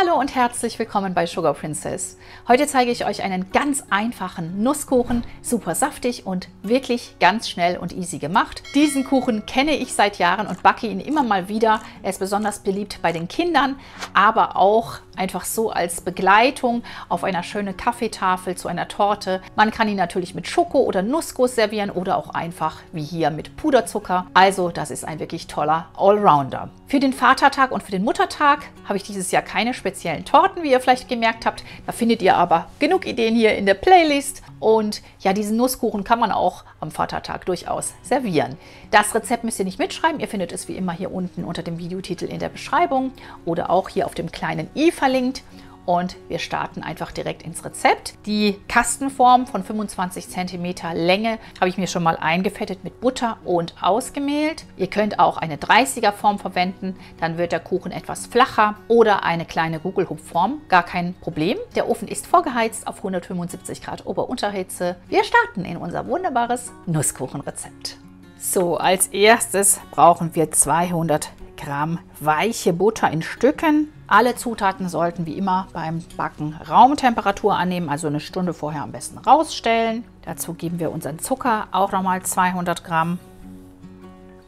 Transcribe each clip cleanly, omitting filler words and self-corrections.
Hallo und herzlich willkommen bei Sugar Princess. Heute zeige ich euch einen ganz einfachen Nusskuchen, super saftig und wirklich ganz schnell und easy gemacht. Diesen Kuchen kenne ich seit Jahren und backe ihn immer mal wieder. Er ist besonders beliebt bei den Kindern, aber auch einfach so als Begleitung auf einer schönen Kaffeetafel zu einer Torte. Man kann ihn natürlich mit Schoko oder Nussguss servieren oder auch einfach wie hier mit Puderzucker. Also das ist ein wirklich toller Allrounder. Für den Vatertag und für den Muttertag habe ich dieses Jahr keine speziellen Torten, wie ihr vielleicht gemerkt habt. Da findet ihr aber genug Ideen hier in der Playlist. Und ja, diesen Nusskuchen kann man auch am Vatertag durchaus servieren. Das Rezept müsst ihr nicht mitschreiben. Ihr findet es wie immer hier unten unter dem Videotitel in der Beschreibung oder auch hier auf dem kleinen i verlinkt. Und wir starten einfach direkt ins Rezept. Die Kastenform von 25 cm Länge habe ich mir schon mal eingefettet mit Butter und ausgemehlt. Ihr könnt auch eine 30er Form verwenden, dann wird der Kuchen etwas flacher, oder eine kleine Gugelhupfform, gar kein Problem. Der Ofen ist vorgeheizt auf 175 Grad Ober-Unterhitze. Wir starten in unser wunderbares Nusskuchenrezept. So, als erstes brauchen wir 200 Gramm weiche Butter in Stücken. Alle Zutaten sollten wie immer beim Backen Raumtemperatur annehmen, also eine Stunde vorher am besten rausstellen. Dazu geben wir unseren Zucker, auch nochmal 200 Gramm.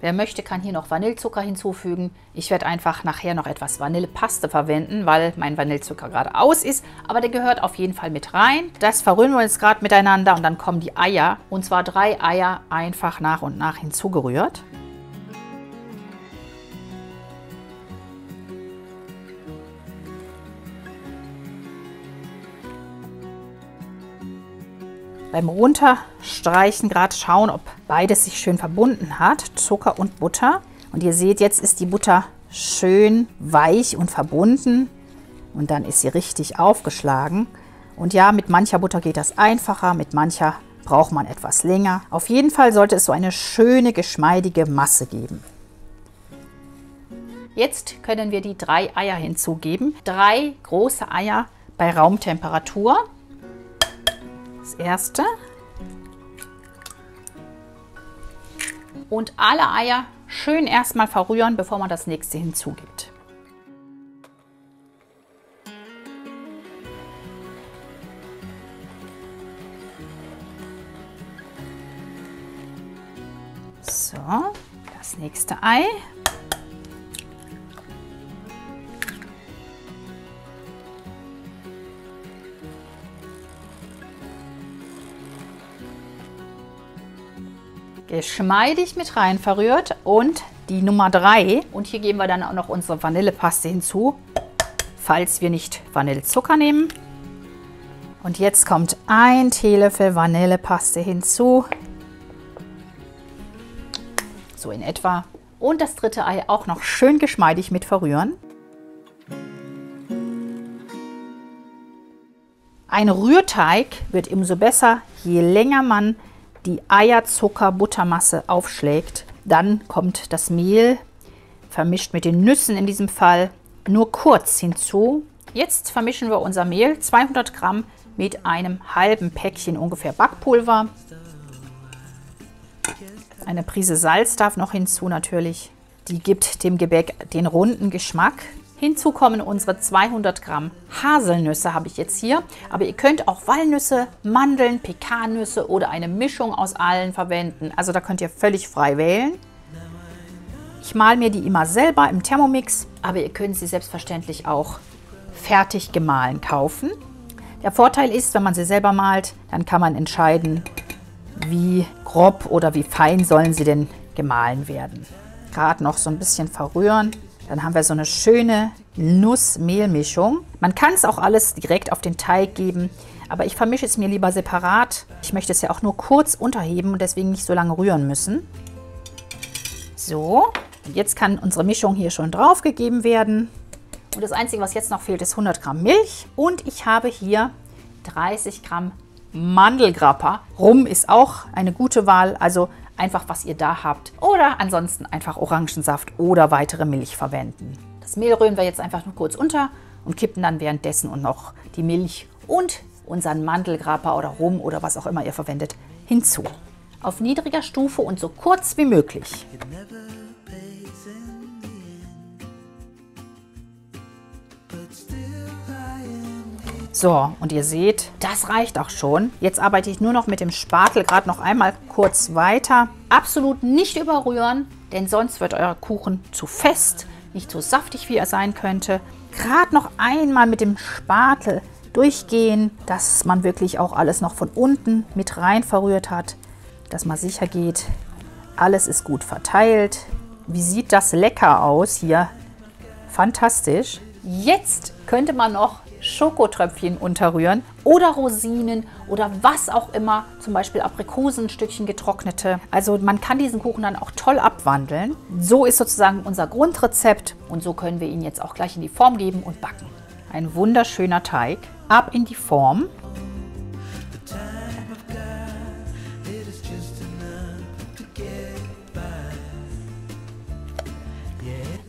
Wer möchte, kann hier noch Vanillezucker hinzufügen. Ich werde einfach nachher noch etwas Vanillepaste verwenden, weil mein Vanillezucker gerade aus ist. Aber der gehört auf jeden Fall mit rein. Das verrühren wir jetzt gerade miteinander und dann kommen die Eier. Und zwar 3 Eier einfach nach und nach hinzugerührt. Beim Runterstreichen gerade schauen, ob beides sich schön verbunden hat, Zucker und Butter. Und ihr seht, jetzt ist die Butter schön weich und verbunden und dann ist sie richtig aufgeschlagen. Und ja, mit mancher Butter geht das einfacher, mit mancher braucht man etwas länger. Auf jeden Fall sollte es so eine schöne, geschmeidige Masse geben. Jetzt können wir die 3 Eier hinzugeben. 3 große Eier bei Raumtemperatur. Das erste. Und alle Eier schön erstmal verrühren, bevor man das nächste hinzugibt. So, das nächste Ei. Geschmeidig mit rein verrührt und die Nummer 3. Und hier geben wir dann auch noch unsere Vanillepaste hinzu, falls wir nicht Vanillezucker nehmen. Und jetzt kommt ein Teelöffel Vanillepaste hinzu. So in etwa. Und das dritte Ei auch noch schön geschmeidig mit verrühren. Ein Rührteig wird umso besser, je länger man die Eier-Zucker-Buttermasse aufschlägt. Dann kommt das Mehl, vermischt mit den Nüssen in diesem Fall, nur kurz hinzu. Jetzt vermischen wir unser Mehl, 200 Gramm, mit einem halben Päckchen ungefähr Backpulver. Eine Prise Salz darf noch hinzu natürlich. Die gibt dem Gebäck den runden Geschmack. Hinzu kommen unsere 200 Gramm Haselnüsse, habe ich jetzt hier. Aber ihr könnt auch Walnüsse, Mandeln, Pekannüsse oder eine Mischung aus allen verwenden. Also da könnt ihr völlig frei wählen. Ich male mir die immer selber im Thermomix, aber ihr könnt sie selbstverständlich auch fertig gemahlen kaufen. Der Vorteil ist, wenn man sie selber malt, dann kann man entscheiden, wie grob oder wie fein sollen sie denn gemahlen werden. Gerade noch so ein bisschen verrühren. Dann haben wir so eine schöne Nuss-Mehl-Mischung. Man kann es auch alles direkt auf den Teig geben, aber ich vermische es mir lieber separat. Ich möchte es ja auch nur kurz unterheben und deswegen nicht so lange rühren müssen. So, und jetzt kann unsere Mischung hier schon drauf gegeben werden. Und das Einzige, was jetzt noch fehlt, ist 100 Gramm Milch. Und ich habe hier 30 Gramm Mandelgrappa. Rum ist auch eine gute Wahl, also einfach, was ihr da habt. Oder ansonsten einfach Orangensaft oder weitere Milch verwenden. Das Mehl rühren wir jetzt einfach nur kurz unter und kippen dann währenddessen und noch die Milch und unseren Mandelgrappa oder Rum oder was auch immer ihr verwendet hinzu. Auf niedriger Stufe und so kurz wie möglich. But still So, und ihr seht, das reicht auch schon. Jetzt arbeite ich nur noch mit dem Spatel gerade noch einmal kurz weiter. Absolut nicht überrühren, denn sonst wird euer Kuchen zu fest, nicht so saftig, wie er sein könnte. Gerade noch einmal mit dem Spatel durchgehen, dass man wirklich auch alles noch von unten mit rein verrührt hat, dass man sicher geht, alles ist gut verteilt. Wie sieht das lecker aus hier? Fantastisch. Jetzt könnte man noch Schokotröpfchen unterrühren oder Rosinen oder was auch immer, zum Beispiel Aprikosenstückchen getrocknete. Also man kann diesen Kuchen dann auch toll abwandeln. So ist sozusagen unser Grundrezept und so können wir ihn jetzt auch gleich in die Form geben und backen. Ein wunderschöner Teig. Ab in die Form.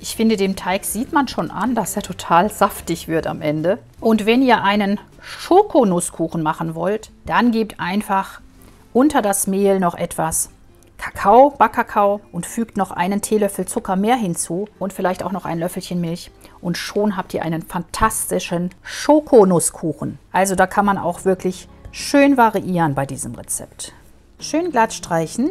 Ich finde, dem Teig sieht man schon an, dass er total saftig wird am Ende. Und wenn ihr einen Schokonusskuchen machen wollt, dann gebt einfach unter das Mehl noch etwas Kakao, Backkakao und fügt noch einen Teelöffel Zucker mehr hinzu und vielleicht auch noch ein Löffelchen Milch. Und schon habt ihr einen fantastischen Schokonusskuchen. Also da kann man auch wirklich schön variieren bei diesem Rezept. Schön glatt streichen.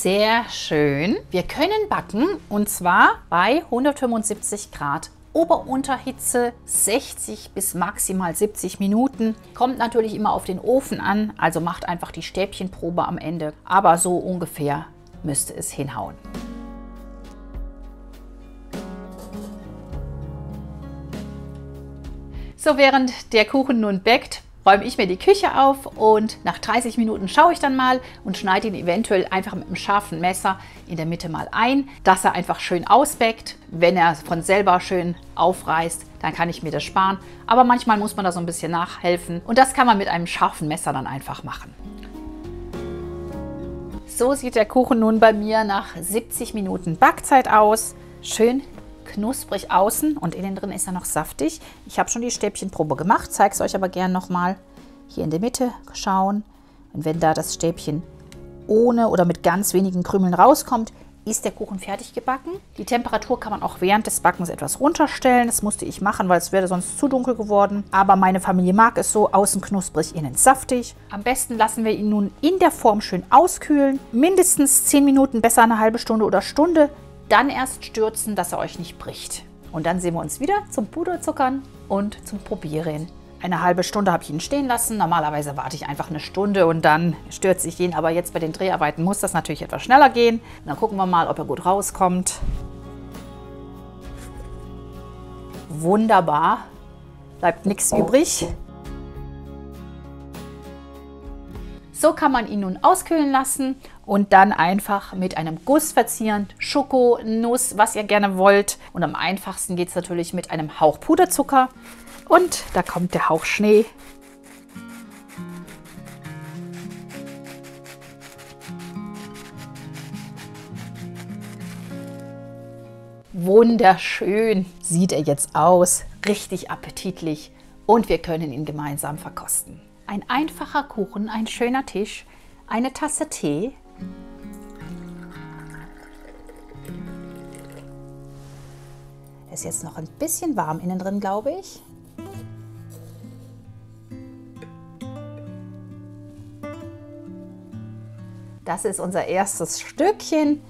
Sehr schön. Wir können backen und zwar bei 175 Grad Ober-Unterhitze 60 bis maximal 70 Minuten. Kommt natürlich immer auf den Ofen an, also macht einfach die Stäbchenprobe am Ende. Aber so ungefähr müsste es hinhauen. So, während der Kuchen nun backt, räume ich mir die Küche auf und nach 30 Minuten schaue ich dann mal und schneide ihn eventuell einfach mit einem scharfen Messer in der Mitte mal ein, dass er einfach schön ausbackt. Wenn er von selber schön aufreißt, dann kann ich mir das sparen. Aber manchmal muss man da so ein bisschen nachhelfen und das kann man mit einem scharfen Messer dann einfach machen. So sieht der Kuchen nun bei mir nach 70 Minuten Backzeit aus. Schön knusprig außen und innen drin ist er noch saftig. Ich habe schon die Stäbchenprobe gemacht, zeige es euch aber gerne nochmal. Hier in der Mitte schauen. Und wenn da das Stäbchen ohne oder mit ganz wenigen Krümeln rauskommt, ist der Kuchen fertig gebacken. Die Temperatur kann man auch während des Backens etwas runterstellen. Das musste ich machen, weil es wäre sonst zu dunkel geworden. Aber meine Familie mag es so, außen knusprig, innen saftig. Am besten lassen wir ihn nun in der Form schön auskühlen. Mindestens 10 Minuten, besser eine halbe Stunde oder Stunde. Dann erst stürzen, dass er euch nicht bricht. Und dann sehen wir uns wieder zum Puderzuckern und zum Probieren. Eine halbe Stunde habe ich ihn stehen lassen. Normalerweise warte ich einfach eine Stunde und dann stürze ich ihn. Aber jetzt bei den Dreharbeiten muss das natürlich etwas schneller gehen. Und dann gucken wir mal, ob er gut rauskommt. Wunderbar. Bleibt nichts übrig. So kann man ihn nun auskühlen lassen und dann einfach mit einem Guss verzieren, Schoko, Nuss, was ihr gerne wollt. Und am einfachsten geht es natürlich mit einem Hauch Puderzucker. Und da kommt der Hauch Schnee. Wunderschön sieht er jetzt aus, richtig appetitlich und wir können ihn gemeinsam verkosten. Ein einfacher Kuchen, ein schöner Tisch, eine Tasse Tee. Er ist jetzt noch ein bisschen warm innen drin, glaube ich. Das ist unser erstes Stückchen.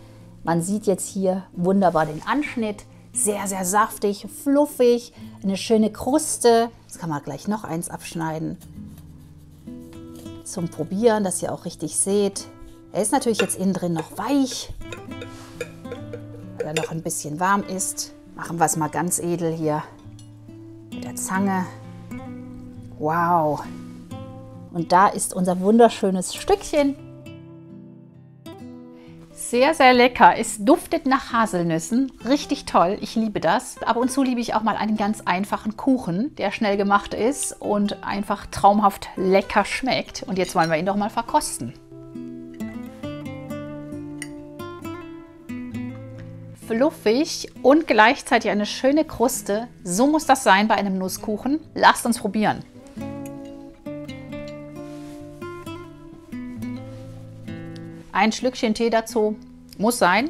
Man sieht jetzt hier wunderbar den Anschnitt. Sehr, sehr saftig, fluffig, eine schöne Kruste. Jetzt kann man gleich noch eins abschneiden. Zum Probieren, dass ihr auch richtig seht. Er ist natürlich jetzt innen drin noch weich, weil er noch ein bisschen warm ist. Machen wir es mal ganz edel hier mit der Zange. Wow! Und da ist unser wunderschönes Stückchen. Sehr, sehr lecker. Es duftet nach Haselnüssen. Richtig toll. Ich liebe das. Ab und zu liebe ich auch mal einen ganz einfachen Kuchen, der schnell gemacht ist und einfach traumhaft lecker schmeckt. Und jetzt wollen wir ihn doch mal verkosten. Fluffig und gleichzeitig eine schöne Kruste. So muss das sein bei einem Nusskuchen. Lasst uns probieren. Ein Schlückchen Tee dazu. Muss sein.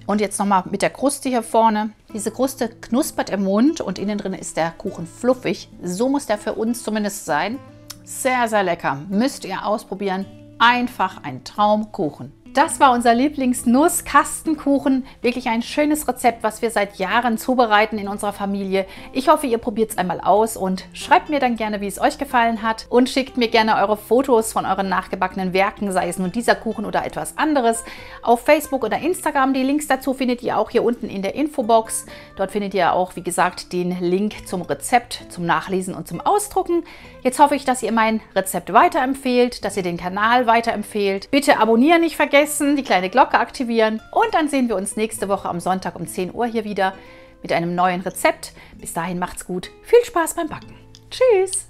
Und jetzt nochmal mit der Kruste hier vorne. Diese Kruste knuspert im Mund und innen drin ist der Kuchen fluffig. So muss der für uns zumindest sein. Sehr, sehr lecker. Müsst ihr ausprobieren. Einfach ein Traumkuchen. Das war unser Lieblings-Nuss-Kastenkuchen. Wirklich ein schönes Rezept, was wir seit Jahren zubereiten in unserer Familie. Ich hoffe, ihr probiert es einmal aus und schreibt mir dann gerne, wie es euch gefallen hat. Und schickt mir gerne eure Fotos von euren nachgebackenen Werken, sei es nun dieser Kuchen oder etwas anderes, auf Facebook oder Instagram. Die Links dazu findet ihr auch hier unten in der Infobox. Dort findet ihr auch, wie gesagt, den Link zum Rezept, zum Nachlesen und zum Ausdrucken. Jetzt hoffe ich, dass ihr mein Rezept weiterempfehlt, dass ihr den Kanal weiterempfehlt. Bitte abonnieren nicht vergessen, die kleine Glocke aktivieren und dann sehen wir uns nächste Woche am Sonntag um 10 Uhr hier wieder mit einem neuen Rezept. Bis dahin macht's gut. Viel Spaß beim Backen. Tschüss!